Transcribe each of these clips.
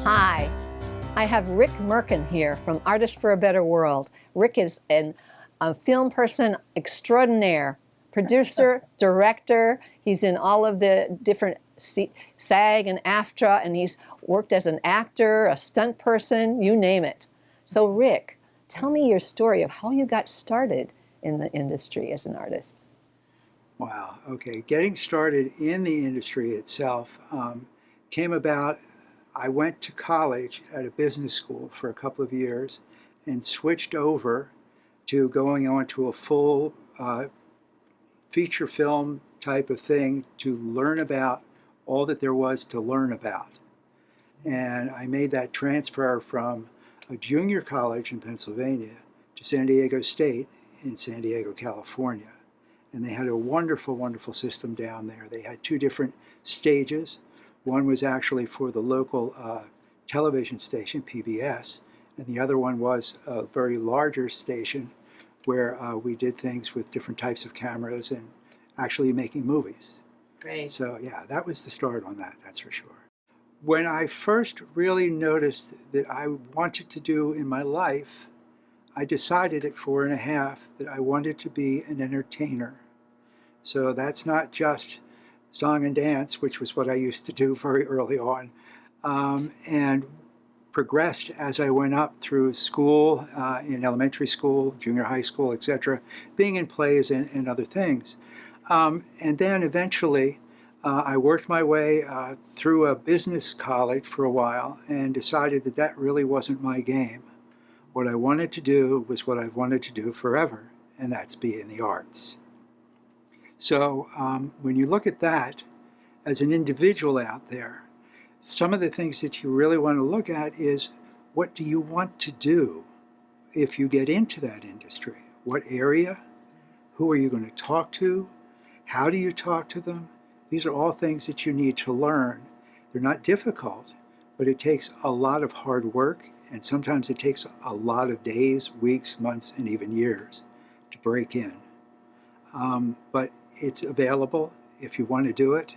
Hi, I have Rick Murken here from Artists for a Better World. Rick is a film person extraordinaire, producer, director. He's in all of the different SAG and AFTRA, and he's worked as an actor, a stunt person, you name it. So Rick, tell me your story of how you got started in the industry as an artist. Wow, okay. Getting started in the industry itself came about. I went to college at a business school for a couple of years and switched over to going on to a full feature film type of thing to learn about all that there was to learn about. And I made that transfer from a junior college in Pennsylvania to San Diego State in San Diego, California. And they had a wonderful, wonderful system down there. They had two different stages. One was actually for the local television station, PBS, and the other one was a very larger station where we did things with different types of cameras and actually making movies. Great. So yeah, that was the start on that, that's for sure. When I first really noticed that I wanted to do in my life, I decided at 4.5 that I wanted to be an entertainer. So that's not just song and dance, which was what I used to do very early on, and progressed as I went up through school, in elementary school, junior high school, etc., being in plays and other things. And then eventually I worked my way through a business college for a while and decided that that really wasn't my game. What I wanted to do was what I've wanted to do forever, and that's be in the arts. So when you look at that as an individual out there, some of the things that you really want to look at is, what do you want to do if you get into that industry? What area? Who are you going to talk to? How do you talk to them? These are all things that you need to learn. They're not difficult, but it takes a lot of hard work, and sometimes it takes a lot of days, weeks, months, and even years to break in. But it's available if you want to do it.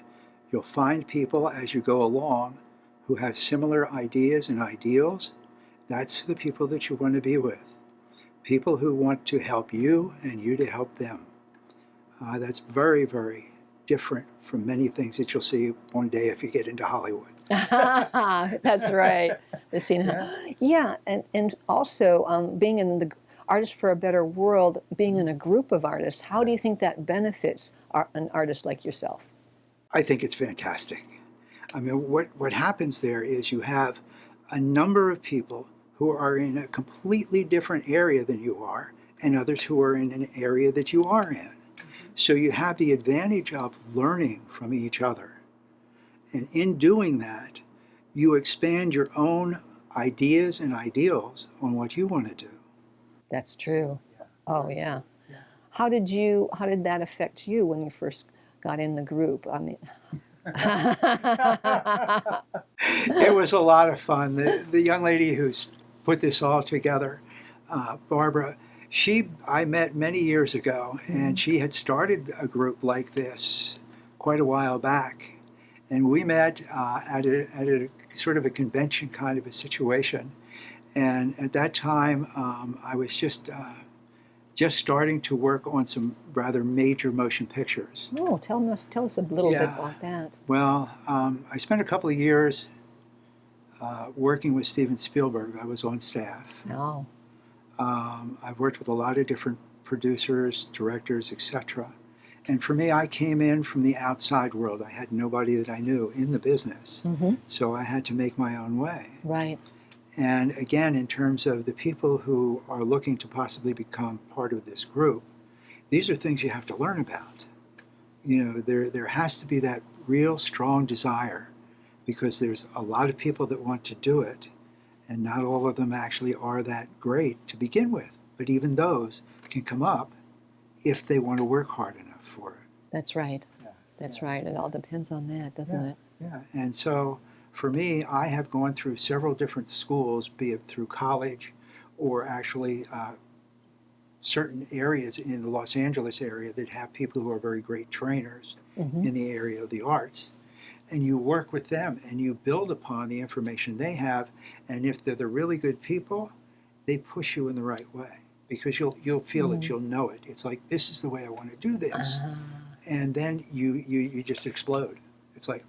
You'll find people as you go along who have similar ideas and ideals. That's the people that you want to be with. People who want to help you and you to help them. That's very, very different from many things that you'll see one day if you get into Hollywood. That's right. The scene. Yeah, and also being in the Artists for a Better World, being in a group of artists, how do you think that benefits an artist like yourself? I think it's fantastic. I mean, what happens there is you have a number of people who are in a completely different area than you are, and others who are in an area that you are in. So you have the advantage of learning from each other. And in doing that, you expand your own ideas and ideals on what you want to do. That's true. Yeah. Oh, yeah. Yeah. How did that affect you when you first got in the group? I mean, It was a lot of fun. The young lady who's put this all together, Barbara, I met many years ago, and she had started a group like this quite a while back. And we met at a sort of a convention kind of a situation. And at that time, I was just starting to work on some rather major motion pictures. oh, tell us a little bit about that. Well, I spent a couple of years working with Steven Spielberg. I was on staff. Oh, I've worked with a lot of different producers, directors, etc. And for me, I came in from the outside world. I had nobody that I knew in the business. So I had to make my own way. right. And again, in terms of the people who are looking to possibly become part of this group, these are things you have to learn about. You know, there has to be that real strong desire, because there's a lot of people that want to do it, and not all of them actually are that great to begin with. But even those can come up if they want to work hard enough for it. That's right. Yeah. That's right. It all depends on that, doesn't it? Yeah, and so for me, I have gone through several different schools, be it through college or actually certain areas in the Los Angeles area that have people who are very great trainers in the area of the arts. and you work with them and you build upon the information they have. And if they're the really good people, they push you in the right way, because you'll feel it, you'll know it. It's like, this is the way I want to do this. And then you just explode. It's like,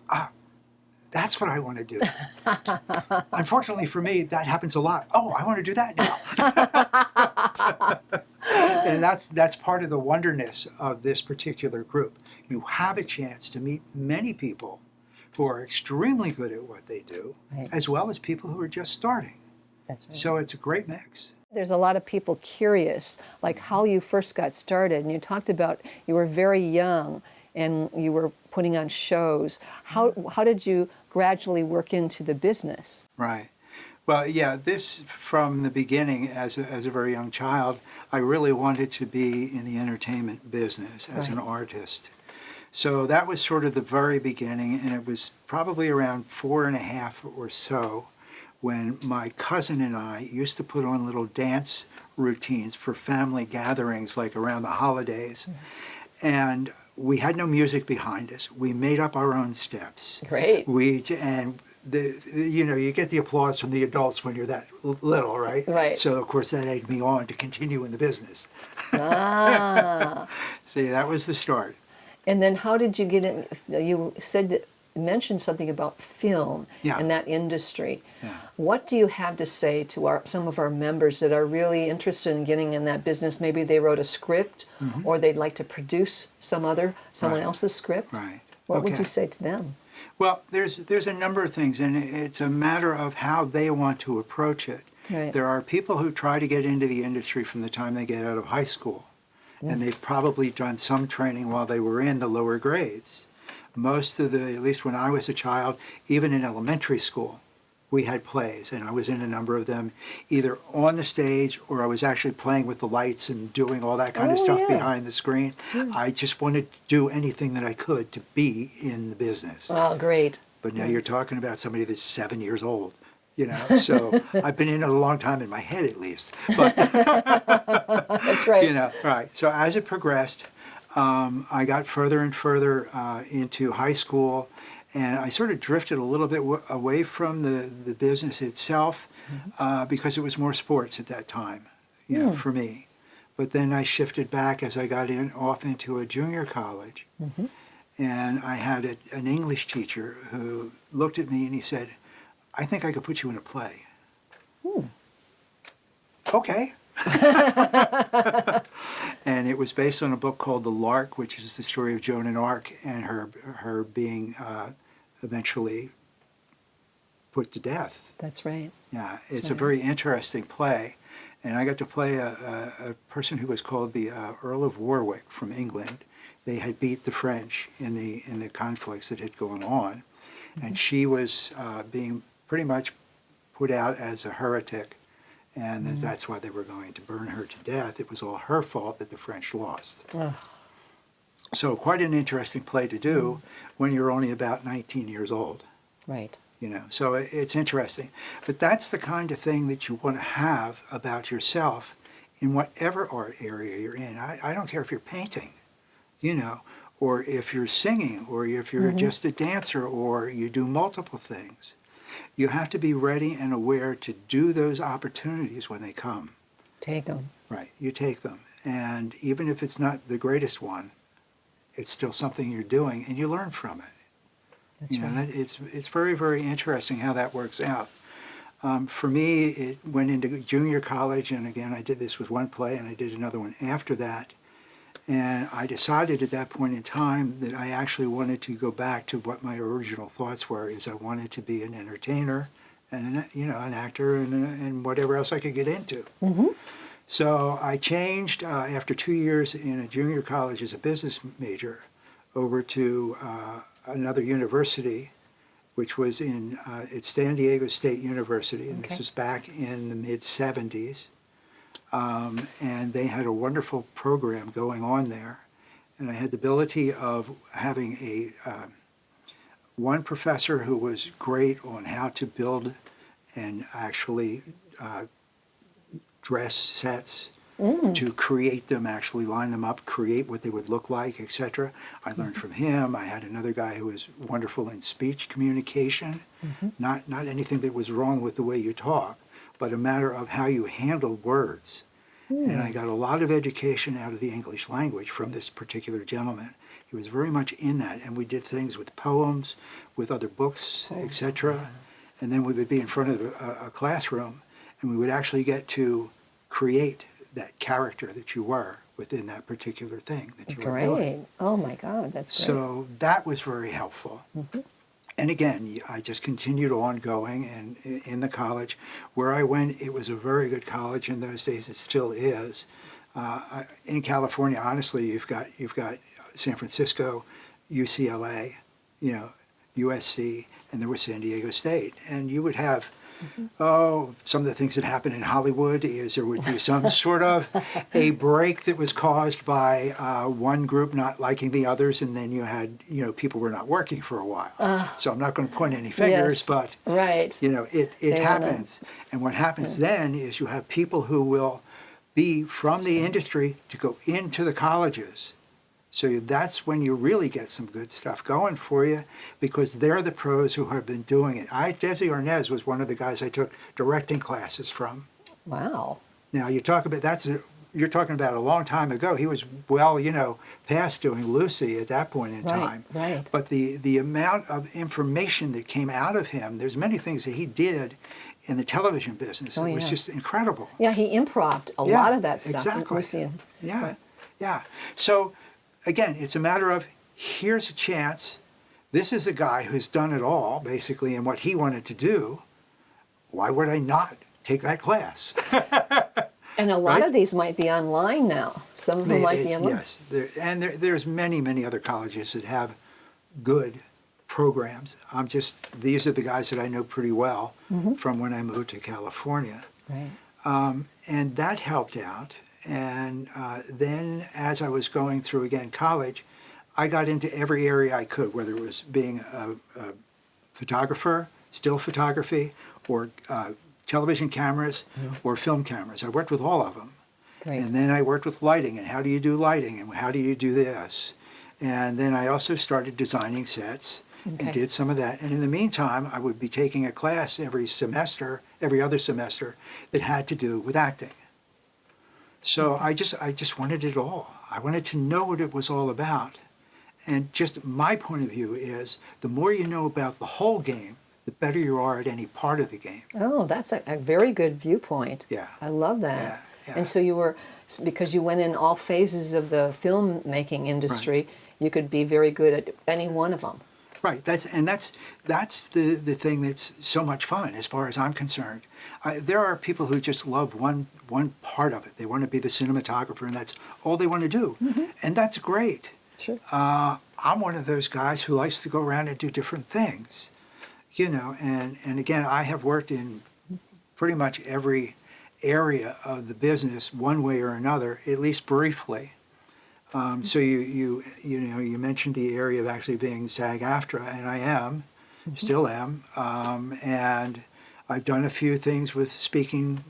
that's what I want to do. Unfortunately for me, that happens a lot. Oh, I want to do that now. And that's part of the wonderness of this particular group. You have a chance to meet many people who are extremely good at what they do, as well as people who are just starting. That's right. So it's a great mix. There's a lot of people curious, like how you first got started. And you talked about you were very young and you were putting on shows. How did you gradually work into the business? Right. Well, yeah, this from the beginning, as a very young child, I really wanted to be in the entertainment business as an artist. So that was sort of the very beginning, and it was probably around 4.5 or so when my cousin and I used to put on little dance routines for family gatherings, like around the holidays. And we had no music behind us. We made up our own steps. Great. You get the applause from the adults when you're that little, right? Right. So of course that egged me on to continue in the business. See, that was the start. And then how did you get in? You mentioned something about film and that industry. What do you have to say to some of our members that are really interested in getting in that business? Maybe they wrote a script or they'd like to produce someone else's script. Right. What would you say to them? Well, there's a number of things, and it's a matter of how they want to approach it. Right. There are people who try to get into the industry from the time they get out of high school, and they've probably done some training while they were in the lower grades. Most of at least when I was a child, even in elementary school, we had plays, and I was in a number of them, either on the stage or I was actually playing with the lights and doing all that kind of stuff behind the screen. I just wanted to do anything that I could to be in the business. Oh, great. But now you're talking about somebody that's 7 years old, so I've been in it a long time, in my head at least. But that's right. Right. So as it progressed, I got further and further into high school, and I sort of drifted a little bit away from the business itself because it was more sports at that time, for me. But then I shifted back as I got off into a junior college, and I had an English teacher who looked at me and he said, "I think I could put you in a play." Okay. And it was based on a book called The Lark, which is the story of Joan of Arc and her being eventually put to death. That's right. Yeah, it's a very interesting play. And I got to play a person who was called the Earl of Warwick from England. They had beat the French in the conflicts that had gone on. And she was being pretty much put out as a heretic. And that's why they were going to burn her to death. It was all her fault that the French lost. So quite an interesting play to do when you're only about 19 years old. Right. So it's interesting. But that's the kind of thing that you want to have about yourself in whatever art area you're in. I don't care if you're painting, or if you're singing, or if you're just a dancer, or you do multiple things. You have to be ready and aware to do those opportunities when they come. Take them. Right, you take them. And even if it's not the greatest one, it's still something you're doing, and you learn from it. That's right. It's very, very interesting how that works out. For me, it went into junior college, and again, I did this with one play, and I did another one after that. And I decided at that point in time that I actually wanted to go back to what my original thoughts were, is I wanted to be an entertainer and an actor and whatever else I could get into. So I changed after 2 years in a junior college as a business major over to another university, which was it's San Diego State University, and this was back in the mid-'70s. And they had a wonderful program going on there. And I had the ability of having one professor who was great on how to build and actually dress sets, to create them, actually line them up, create what they would look like, etc. I learned from him. I had another guy who was wonderful in speech communication, not anything that was wrong with the way you talk, but a matter of how you handle words. And I got a lot of education out of the English language from this particular gentleman. He was very much in that, and we did things with poems, with other books, etc. And then we would be in front of a classroom, and we would actually get to create that character that you were within that particular thing that you were doing. Oh my God, that's great. So that was very helpful. And again, I just continued on going, and in the college where I went, it was a very good college in those days. It still is. In California, honestly, you've got San Francisco, UCLA, USC, and there was San Diego State, and you would have. Some of the things that happen in Hollywood is there would be some sort of a break that was caused by one group not liking the others, and then you had, people were not working for a while. So I'm not going to point any fingers, but it happens. And what happens then is you have people who will be from the industry to go into the colleges. So that's when you really get some good stuff going for you, because they're the pros who have been doing it. Desi Arnaz was one of the guys I took directing classes from. Wow. Now you talk about you're talking about a long time ago. He was past doing Lucy at that point in time. Right. But the amount of information that came out of him, there's many things that he did in the television business. It was just incredible. Yeah, he improv'd a lot of that stuff. Exactly. Lucy. Yeah. So. Again, it's a matter of, here's a chance. This is a guy who's done it all, basically, and what he wanted to do. Why would I not take that class? And a lot of these might be online now. Some of them might be online. Yes, there's many, many other colleges that have good programs. These are the guys that I know pretty well from when I moved to California. Right. And that helped out. And then as I was going through, again, college, I got into every area I could, whether it was being a photographer, still photography, or television cameras, or film cameras. I worked with all of them. Great. And then I worked with lighting, and how do you do lighting, and how do you do this? And then I also started designing sets and did some of that. And in the meantime, I would be taking a class every other semester, that had to do with acting. So I just wanted it all. I wanted to know what it was all about. And just my point of view is, the more you know about the whole game, the better you are at any part of the game. Oh, that's a very good viewpoint. Yeah. I love that. Yeah. And so because you went in all phases of the filmmaking industry, you could be very good at any one of them. Right. That's the thing that's so much fun, as far as I'm concerned. There are people who just love one part of it. They want to be the cinematographer, and that's all they want to do. And that's great. Sure. I'm one of those guys who likes to go around and do different things, and again, I have worked in pretty much every area of the business one way or another, at least briefly. So you mentioned the area of actually being SAG-AFTRA, and I am, still am, and I've done a few things with speaking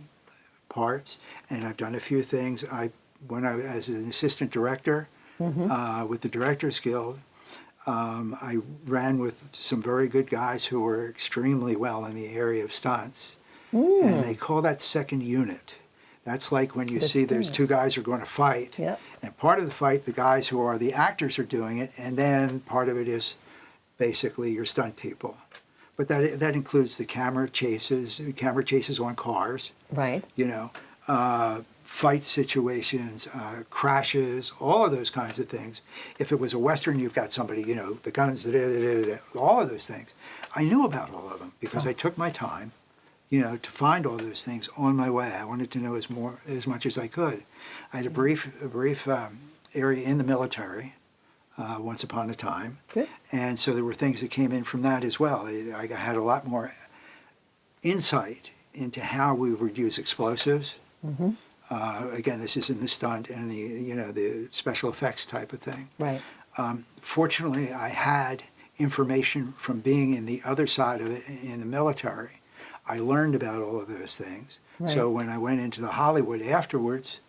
parts, and I've done a few things. As an assistant director with the Directors Guild, I ran with some very good guys who were extremely well in the area of stunts, and they call that second unit. That's like when you see there's two guys who are going to fight, and part of the fight, the guys who are the actors are doing it, and then part of it is basically your stunt people. But that includes the camera chases on cars, right? Fight situations, crashes, all of those kinds of things. If it was a Western, you've got somebody, the guns, all of those things. I knew about all of them because I took my time, to find all those things on my way. I wanted to know as much as I could. I had a brief area in the military once upon a time, and so there were things that came in from that as well. I had a lot more insight into how we would use explosives. Again, this is in the stunt and the special effects type of thing. Right. Fortunately, I had information from being in the other side of it in the military. I learned about all of those things. Right. So when I went into the Hollywood afterwards,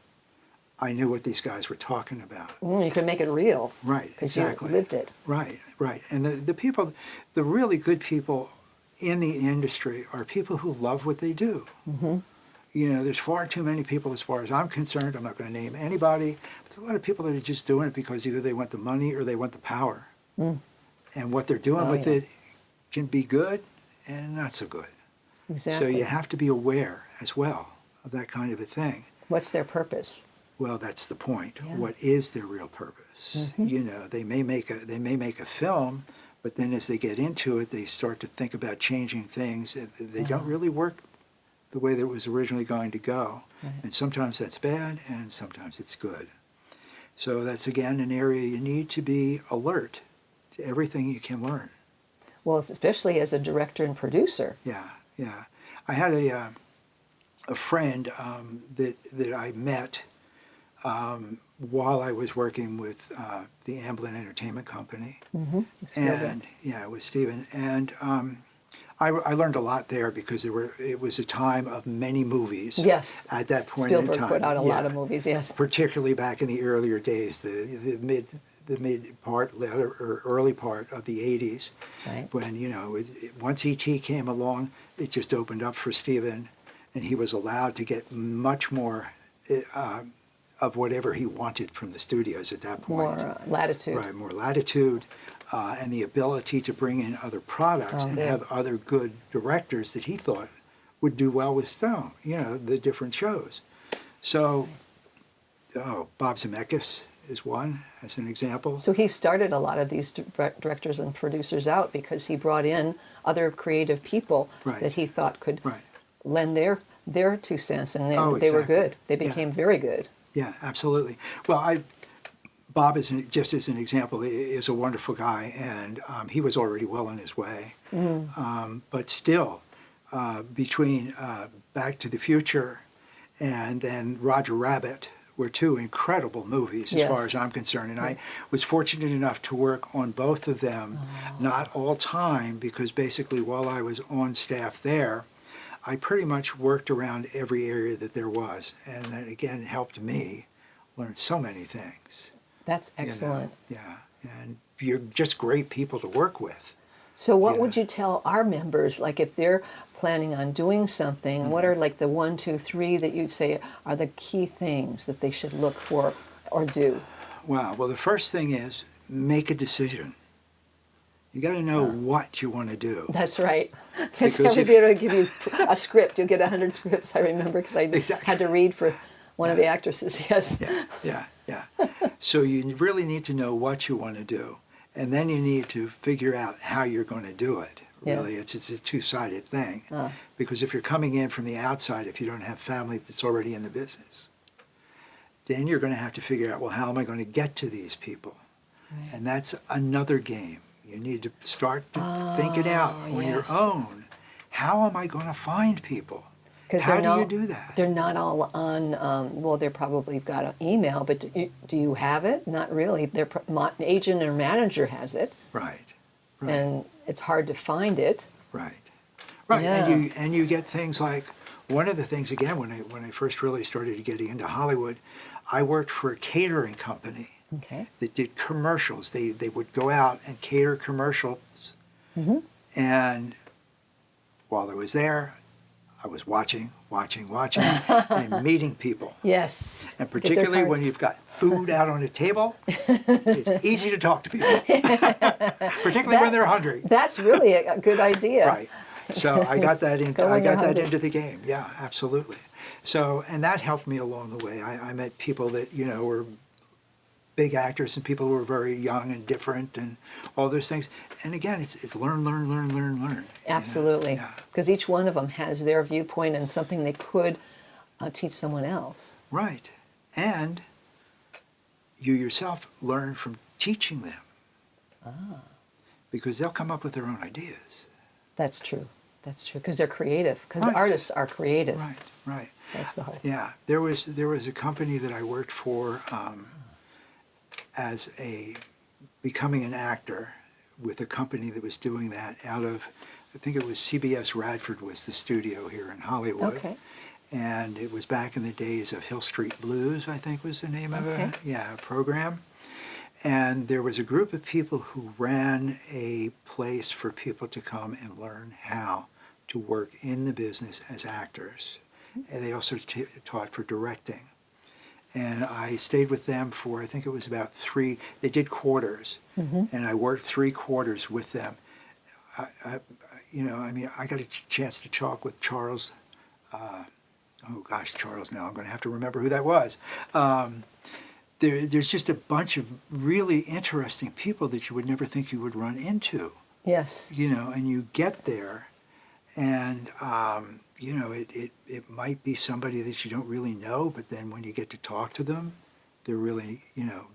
I knew what these guys were talking about. You could make it real. Right, exactly. You lived it. Right, right. And the people, the really good people in the industry are people who love what they do. Mm-hmm. You know, there's far too many people, as far as I'm concerned, I'm not going to name anybody, but there's a lot of people that are just doing it because either they want the money or they want the power. And what they're doing with it can be good and not so good. Exactly. So you have to be aware as well of that kind of a thing. What's their purpose? Well, that's the point. Yeah. What is their real purpose? You know, they may make a film, but then as they get into it, they start to think about changing things. They don't really work the way that it was originally going to go. And sometimes that's bad, and sometimes it's good. So that's, again, an area you need to be alert to everything you can learn. Well, especially as a director and producer. Yeah, yeah. I had a friend that I met while I was working with the Amblin Entertainment Company. And yeah, with Stephen. And I learned a lot there because it was a time of many movies. Yes. At that point in time. Spielberg put out a lot of movies, yes. Particularly back in the earlier days, the mid part, or early part of the 80s. Right. When, you know, once E.T. came along, it just opened up for Stephen, and he was allowed to get much more of whatever he wanted from the studios at that point. More latitude. Right, more latitude, and the ability to bring in other products and have other good directors that he thought would do well with Stone, you know, the different shows. So, Bob Zemeckis is one, as an example. So he started a lot of these directors and producers out because he brought in other creative people that he thought could lend their 2 cents, and they were good. They became very good. Yeah, absolutely. Well, Bob, just as an example, is a wonderful guy, and he was already well on his way. But still, between Back to the Future and then Roger Rabbit were 2 incredible movies as far as I'm concerned. And I was fortunate enough to work on both of them, not all time, because basically while I was on staff there, I pretty much worked around every area that there was. And that, again, helped me learn so many things. That's excellent. You know? Yeah, and you're just great people to work with. So what would you tell our members, like if they're planning on doing something, what are like the 1, 2, 3 that you'd say are the key things that they should look for or do? Wow. Well, the first thing is make a decision. You got to know what you want to do. That's right. Because everybody will give you a script. You'll get 100 scripts, I remember, because I had to read for one of the actresses, yes. Yeah. So you really need to know what you want to do. And then you need to figure out how you're going to do it. Really, it's a two-sided thing. Because if you're coming in from the outside, if you don't have family that's already in the business, then you're going to have to figure out, well, how am I going to get to these people? And that's another game. You need to start to think it out on your own. How am I going to find people? How do you do that? They're not all on, well, they're probably got an email, but do you have it? Not really. Their agent or manager has it. Right. And it's hard to find it. Right. Yeah. And you get things like, one of the things, again, when I first really started getting into Hollywood, I worked for a catering company that did commercials. They would go out and cater commercials. And while I was there, I was watching, and meeting people. Yes. And particularly when you've got food out on a table, it's easy to talk to people, particularly when they're hungry. That's really a good idea. Right. So I got that into the game. Yeah, absolutely. So, and that helped me along the way. I met people that, you know, were big actors and people who were very young and different and all those things. And again, it's learn. Absolutely. Because each one of them has their viewpoint and something they could teach someone else. Right. And you yourself learn from teaching them. Because they'll come up with their own ideas. That's true. Because they're creative. Because artists are creative. Right. That's the whole. Yeah. There was a company that I worked for as becoming an actor with a company that was doing that out of, I think it was CBS Radford was the studio here in Hollywood. Okay. And it was back in the days of Hill Street Blues, I think was the name of it. Yeah, a program. And there was a group of people who ran a place for people to come and learn how to work in the business as actors. And they also taught for directing. And I stayed with them for, I think it was about they did quarters. And I worked 3 quarters with them. I got a chance to talk with Charles. Charles, now I'm going to have to remember who that was. There's just a bunch of really interesting people that you would never think you would run into. Yes. And you get there, and it might be somebody that you don't really know, but then when you get to talk to them, they're really,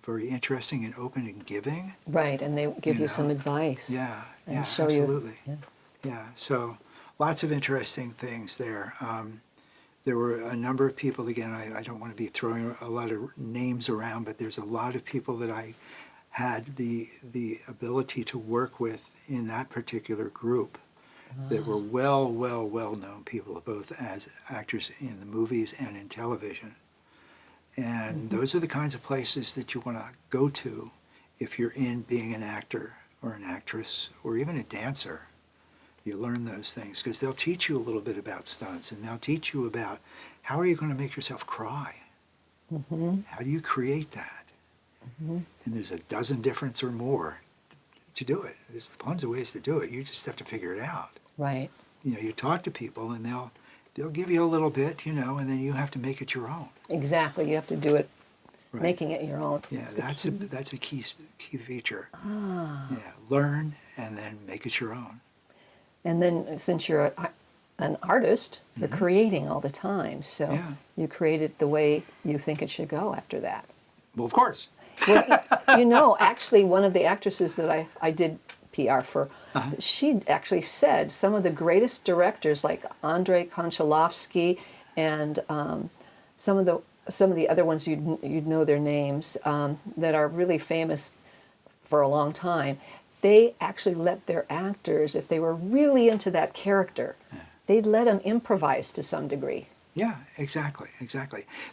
very interesting and open and giving. Right, and they give you some advice. Yeah, and show absolutely. You. Yeah, so lots of interesting things there. There were a number of people, again, I don't want to be throwing a lot of names around, but there's a lot of people that I had the ability to work with in that particular group that were well-known people, both as actors in the movies and in television. And those are the kinds of places that you want to go to if you're in being an actor or an actress or even a dancer. You learn those things because they'll teach you a little bit about stunts, and they'll teach you about how are you going to make yourself cry? How do you create that? And there's a dozen different or more to do it. There's tons of ways to do it. You just have to figure it out. Right. You talk to people, and they'll give you a little bit, and then you have to make it your own. Exactly. You have to do it, Right. making it your own. Yeah, that's a key feature. Ah. Yeah, learn and then make it your own. And then since you're an artist, you're creating all the time. So you create it the way you think it should go after that. Well, of course. Well, actually, one of the actresses that I did PR for, she actually said some of the greatest directors, like Andrei Konchalovsky and some of the other ones you'd know their names that are really famous for a long time. They actually let their actors, if they were really into that character, they'd let them improvise to some degree. Yeah, exactly.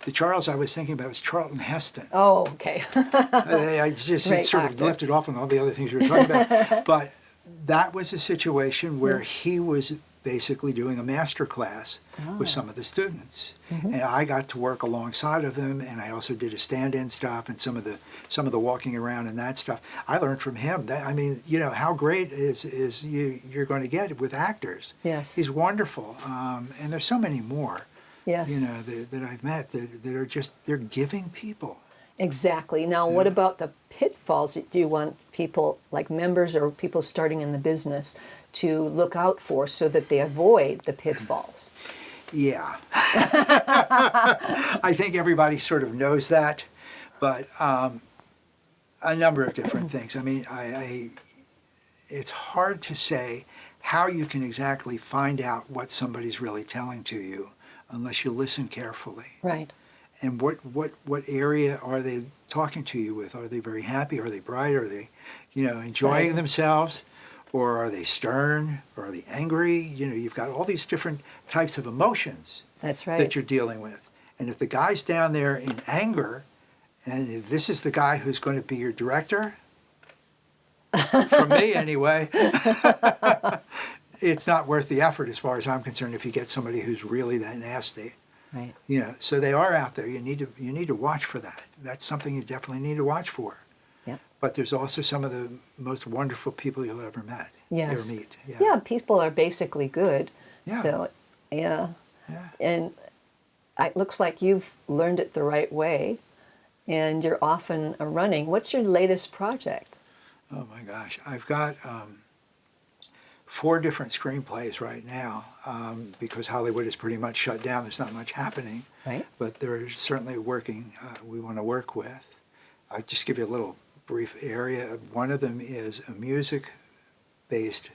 The Charles I was thinking about was Charlton Heston. Oh, okay. I just sort of lifted off on all the other things we were talking about. But that was a situation where he was basically doing a master class with some of the students. And I got to work alongside of him, and I also did a stand-in stuff and some of the walking around and that stuff. I learned from him. How great is you're going to get with actors. Yes. He's wonderful. And there's so many more. Yes. That I've met that are just, they're giving people. Exactly. Now, what about the pitfalls? Do you want people, like members or people starting in the business, to look out for so that they avoid the pitfalls? Yeah. I think everybody sort of knows that, but a number of different things. I mean, it's hard to say how you can exactly find out what somebody's really telling to you unless you listen carefully. Right. And what area are they talking to you with? Are they very happy? Are they bright? Are they, enjoying themselves? Or are they stern? Or are they angry? You've got all these different types of emotions. That's right. That you're dealing with. And if the guy's down there in anger, and if this is the guy who's going to be your director, from me anyway, it's not worth the effort as far as I'm concerned if you get somebody who's really that nasty. Right. So they are out there. You need to watch for that. That's something you definitely need to watch for. Yeah. But there's also some of the most wonderful people you'll ever meet. Yeah, people are basically good. Yeah. So, and it looks like you've learned it the right way, and you're often running. What's your latest project? Oh my gosh, I've got 4 different screenplays right now because Hollywood is pretty much shut down. There's not much happening. Right. But there's certainly working we want to work with. I'll just give you a little brief area. One of them is a music-based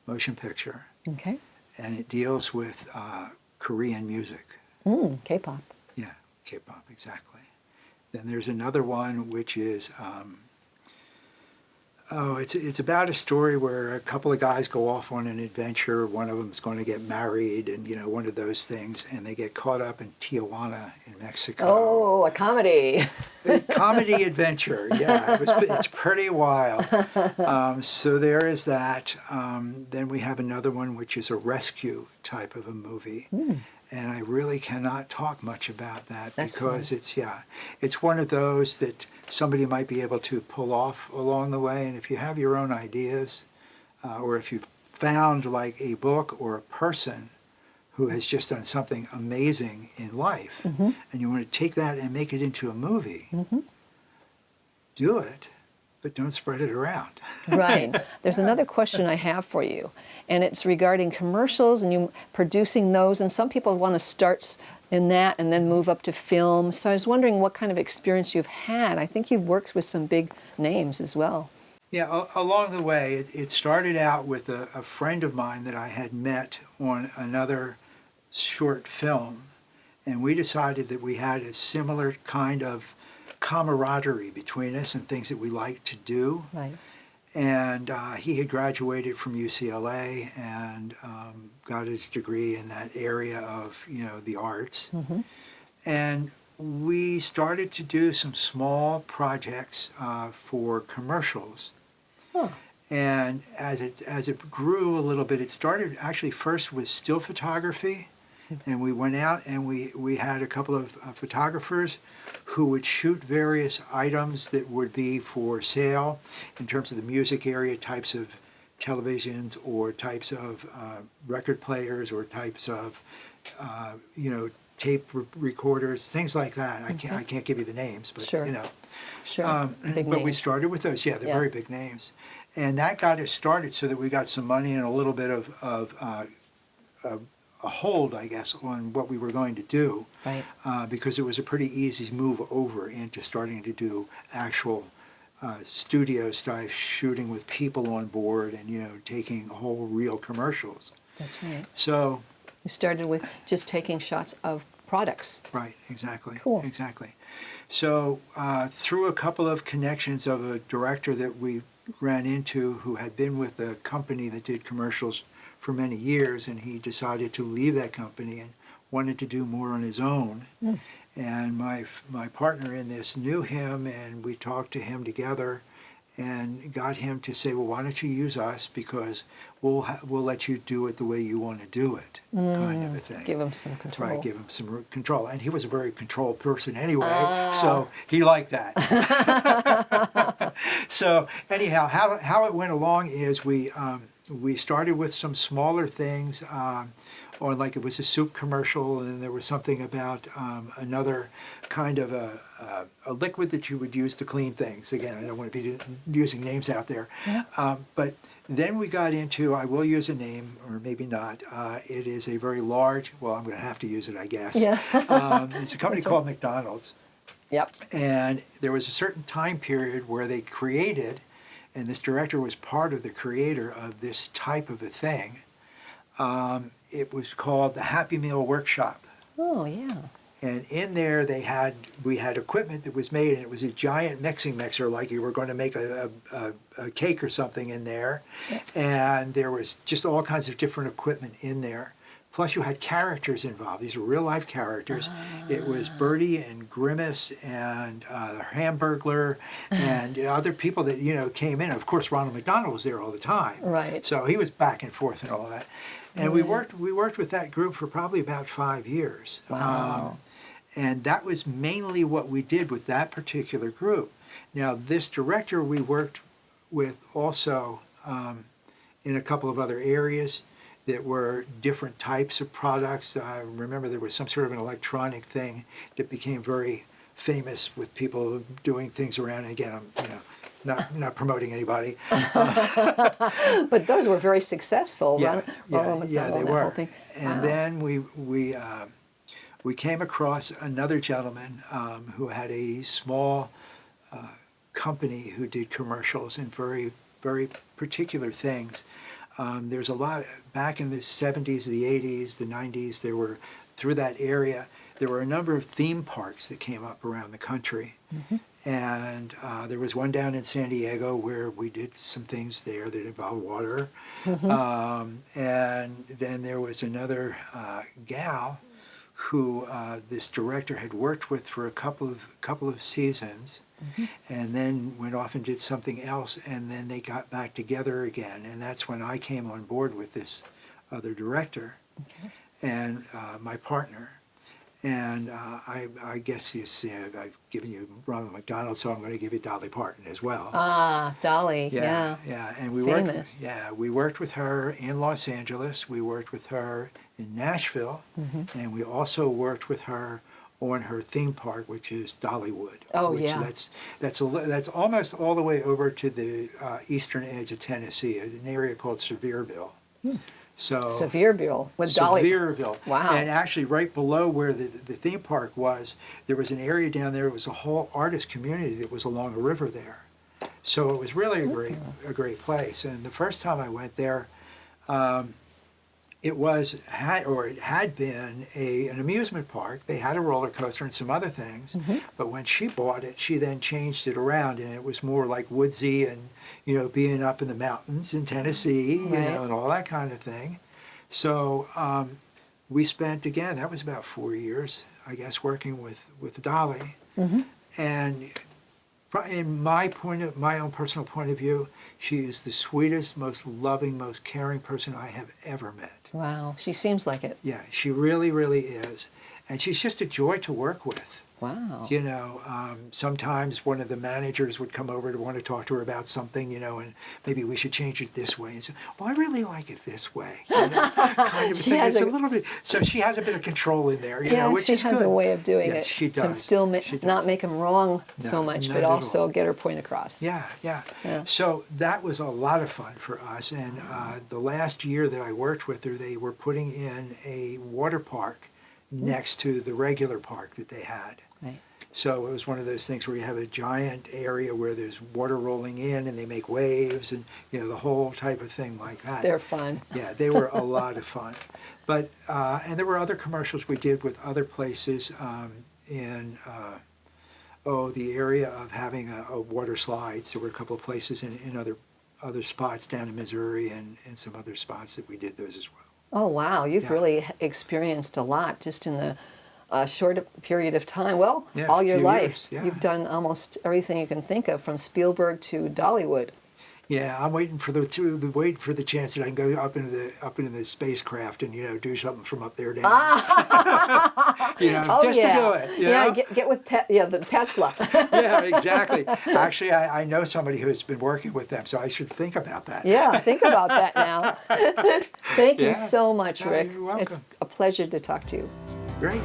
motion picture. Okay. And it deals with Korean music. K-pop. Yeah, K-pop, exactly. Then there's another one which is Oh, it's about a story where a couple of guys go off on an adventure. One of them is going to get married, and one of those things, and they get caught up in Tijuana in Mexico. Oh, a comedy. A comedy adventure, yeah. It's pretty wild. So there is that. Then we have another one, which is a rescue type of a movie. And I really cannot talk much about that because it's one of those that somebody might be able to pull off along the way. And if you have your own ideas, or if you've found like a book or a person who has just done something amazing in life, and you want to take that and make it into a movie, do it, but don't spread it around. Right. There's another question I have for you, and it's regarding commercials and you producing those. And some people want to start in that and then move up to film. So I was wondering what kind of experience you've had. I think you've worked with some big names as well. Yeah, along the way, it started out with a friend of mine that I had met on another short film, and we decided that we had a similar kind of camaraderie between us and things that we liked to do. Right. And he had graduated from UCLA and got his degree in that area of the arts. And we started to do some small projects for commercials. And as it grew a little bit, it started actually first with still photography. And we went out and we had a couple of photographers who would shoot various items that would be for sale in terms of the music area, types of televisions or types of record players or types of tape recorders, things like that. I can't give you the names, but Sure. Big but we names. started with those. Yeah, they're very big names, and that got us started so that we got some money and a little bit of a hold, I guess, on what we were going to do, Right. because it was a pretty easy move over into starting to do actual studio style shooting with people on board and taking whole real commercials. That's right. So You started with just taking shots of products. right, exactly. Cool. Exactly. So through a couple of connections of a director that we ran into who had been with a company that did commercials for many years, and he decided to leave that company and wanted to do more on his own. And my partner in this knew him, and we talked to him together and got him to say, well, why don't you use us, because we'll let you do it the way you want to do it, kind of a thing. Give him some control. Right, give him some control. And he was a very controlled person anyway, so he liked that. So anyhow, how it went along is we started with some smaller things, or like it was a soup commercial, and then there was something about another kind of a liquid that you would use to clean things. Again, I don't want to be using names out there. But then we got into, I will use a name, or maybe not. It is a very large, well, I'm going to have to use it, I guess. Yeah. It's a company called McDonald's. Yep. And there was a certain time period where they created, and this director was part of the creator of this type of a thing. It was called the Happy Meal Workshop. Oh, yeah. And in there we had equipment that was made, and it was a giant mixing mixer, like you were going to make a cake or something in there. And there was just all kinds of different equipment in there. Plus you had characters involved. These were real life characters. It was Bertie and Grimace and the Hamburglar and other people that came in. Of course, Ronald McDonald was there all the time. Right. So he was back and forth and all that. And we worked with that group for probably about 5 years. Wow. And that was mainly what we did with that particular group. Now, this director we worked with also in a couple of other areas that were different types of products. I remember there was some sort of an electronic thing that became very famous with people doing things around. And again, I'm not promoting anybody. But those were very successful. Yeah, Ronald yeah, they McDonald, that were. whole thing. And Wow. then we came across another gentleman who had a small company who did commercials and very, very particular things. There's a lot, back in the 70s, the 80s, the 90s, through that area, there were a number of theme parks that came up around the country. And there was one down in San Diego where we did some things there that involved water. And then there was another gal who this director had worked with for a couple of seasons, and then went off and did something else, and then they got back together again, and that's when I came on board with this other director and my partner. And I guess you see, I've given you Ronald McDonald, so I'm going to give you Dolly Parton as well. Ah, Dolly, yeah. Yeah, and we Famous. we worked with her in Los Angeles. We worked with her in Nashville, and we also worked with her on her theme park, which is Dollywood. Oh, which yeah. That's almost all the way over to the eastern edge of Tennessee, an area called Sevierville. So Sevierville with Dolly. Sevierville. Wow. And actually right below where the theme park was, there was an area down there. It was a whole artist community that was along a river there. So it was really a great place. And the first time I went there, it had been an amusement park. They had a roller coaster and some other things. But when she bought it, she then changed it around, and it was more like woodsy and, being up in the mountains in Tennessee, and all that kind of thing. So we spent, again, that was about 4 years, I guess, working with Dolly. And in my own personal point of view, she is the sweetest, most loving, most caring person I have ever met. Wow, she seems like it. Yeah, she really, really is. And she's just a joy to work with. Wow. Sometimes one of the managers would come over to want to talk to her about something, and maybe we should change it this way. And say, well, I really like it this way. Kind of She thing. has It's a- a little bit. So she has a bit of control in there, which she is has good. a way of doing Yes, it she to does. still She does. not make them wrong so No, much, not but at also all. get her point across. Yeah. Yeah. So that was a lot of fun for us. And the last year that I worked with her, they were putting in a water park next to the regular park that they had. Right. So it was one of those things where you have a giant area where there's water rolling in and they make waves and, the whole type of thing like that. They're fun. Yeah, they were a lot of fun. But, and there were other commercials we did with other places in the area of having a water slides. There were a couple of places in other spots down in Missouri and some other spots that we did those as well. Oh, wow. You've Yeah. really experienced a lot just in the short period of time. Well, Yeah, all your few life. years, yeah. You've done almost everything you can think of, from Spielberg to Dollywood. Yeah, I'm waiting for the chance that I can go up into the spacecraft and do something from up there down. Oh, just yeah. to do it. Yeah, get with the Tesla. Yeah, exactly. Actually, I know somebody who's been working with them, so I should think about that. Yeah, think about that now. Thank you Yeah. so much, No, Rick. you're welcome. It's a pleasure to talk to you. Great.